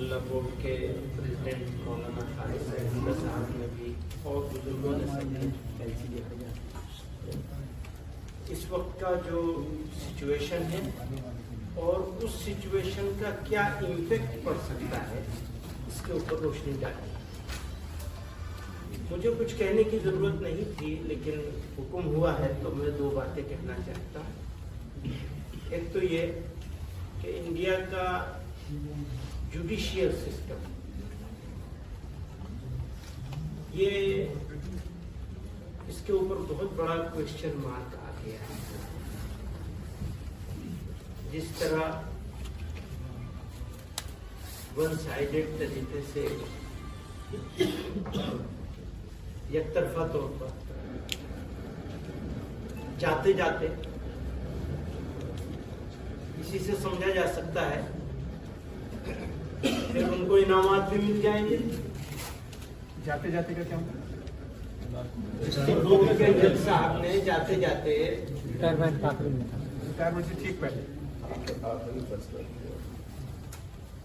Abdullah board के president मौलाना खालिद साहब ने भी और बुजुर्गों ने इस वक्त का जो सिचुएशन है और उस सिचुएशन का क्या इम्पैक्ट पड़ सकता है इसके ऊपर रोशनी डाली। मुझे कुछ कहने की जरूरत नहीं थी, लेकिन हुक्म हुआ है तो मैं दो बातें कहना चाहता हूँ। एक तो ये कि इंडिया का जुडिशियल सिस्टम ये इसके ऊपर बहुत बड़ा क्वेश्चन मार्क आ गया है। जिस तरह वन साइडेड तरीके से एक तरफा तौर पर जाते जाते इसी से समझा जा सकता है फिर उनको इनामात भी मिल जाएंगे। जाते जाते का क्या होता है? जज साहब ने जाते जाते रिटायरमेंट से ठीक पहले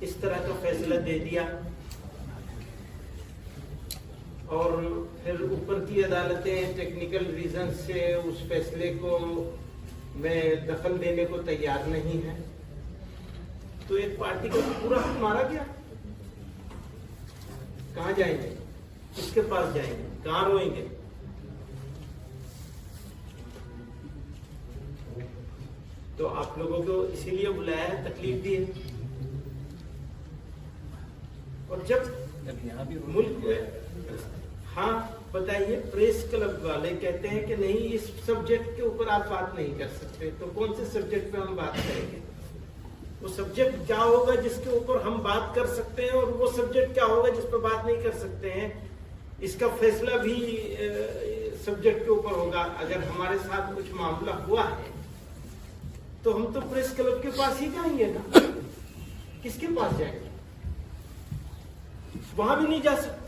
इस तरह का फैसला दे दिया और फिर ऊपर की अदालतें टेक्निकल रीजन से उस फैसले को में दखल देने को तैयार नहीं है, तो एक पार्टी का पूरा हक मारा गया। कहाँ जाएंगे, किसके पास जाएंगे, कहाँ रोएंगे? तो आप लोगों को इसीलिए बुलाया है, तकलीफ दी है। और जब मुल्क में हाँ बताइए, प्रेस क्लब वाले कहते हैं कि नहीं इस सब्जेक्ट के ऊपर आप बात नहीं कर सकते, तो कौन से सब्जेक्ट पे हम बात करेंगे? वो सब्जेक्ट क्या होगा जिसके ऊपर हम बात कर सकते हैं और वो सब्जेक्ट क्या होगा जिस पर बात नहीं कर सकते हैं? इसका फैसला भी सब्जेक्ट के ऊपर होगा। अगर हमारे साथ कुछ मामला हुआ है तो हम तो प्रेस क्लब के पास ही जाएंगे ना, किसके पास जाएंगे? वहां भी नहीं जा सकते।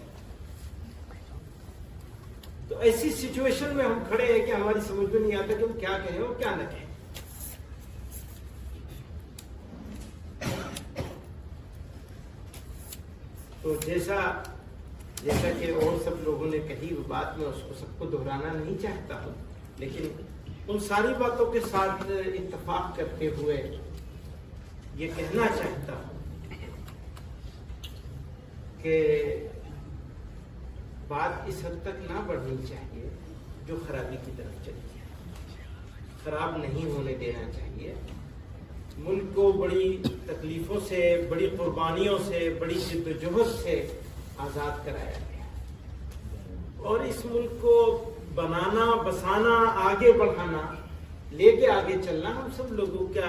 तो ऐसी सिचुएशन में हम खड़े हैं कि हमारी समझ में नहीं आता कि हम क्या कहें और क्या न कहें। तो जैसा कि और सब लोगों ने कही वो बात, मैं उसको सबको दोहराना नहीं चाहता हूं, लेकिन उन सारी बातों के साथ इत्तेफाक करते हुए ये कहना चाहता हूं कि बात इस हद तक ना बढ़नी चाहिए जो खराबी की तरफ चली जाए। खराब नहीं होने देना चाहिए। मुल्क को बड़ी तकलीफों से, बड़ी कुर्बानियों से, बड़ी जिद्दोजहद से आजाद कराया गया और इस मुल्क को बनाना, बसाना, आगे बढ़ाना, लेके आगे चलना हम सब लोगों का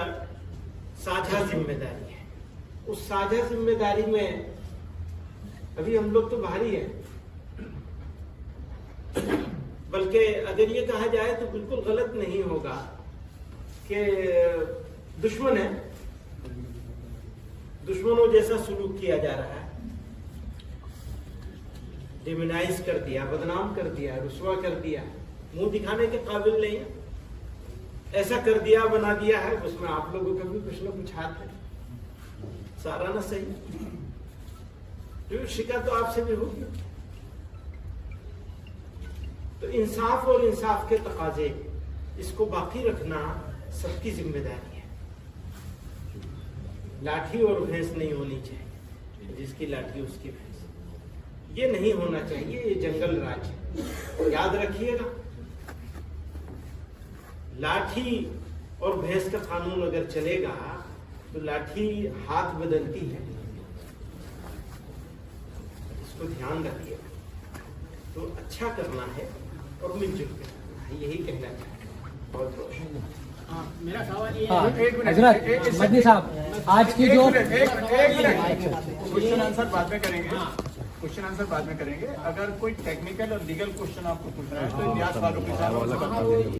साझा जिम्मेदारी है। उस साझा जिम्मेदारी में अभी हम लोग तो भारी हैं, बल्कि अगर ये कहा जाए तो बिल्कुल गलत नहीं होगा कि दुश्मन है, दुश्मनों जैसा सलूक किया जा रहा है। डिमोनाइज कर दिया, बदनाम कर दिया, रुसवा कर दिया, मुंह दिखाने के काबिल नहीं है, ऐसा कर दिया, बना दिया है। उसमें आप लोगों का भी कुछ ना कुछ हाथ है, सारा ना सही। तो शिकायत तो आपसे भी होगी। तो इंसाफ और इंसाफ के तकाजे, इसको बाकी रखना सबकी जिम्मेदारी है। लाठी और भैंस नहीं होनी चाहिए, जिसकी लाठी उसकी भैंस। ये नहीं होना चाहिए, ये जंगल राज है, याद रखिएगा। लाठी और भैंस का कानून अगर चलेगा तो लाठी हाथ बदलती है, इसको ध्यान रखिएगा। तो अच्छा करना है और मिलजुल कर करना है, यही कहना चाहता हूँ। बहुत बहुत मेरा सवाल ये मदनी साहब, आज की जो क्वेश्चन आंसर बाद में करेंगे, क्वेश्चन आंसर बाद में करेंगे। अगर कोई टेक्निकल और लीगल क्वेश्चन आपको पूछना है तो इतिहास वालों के साथ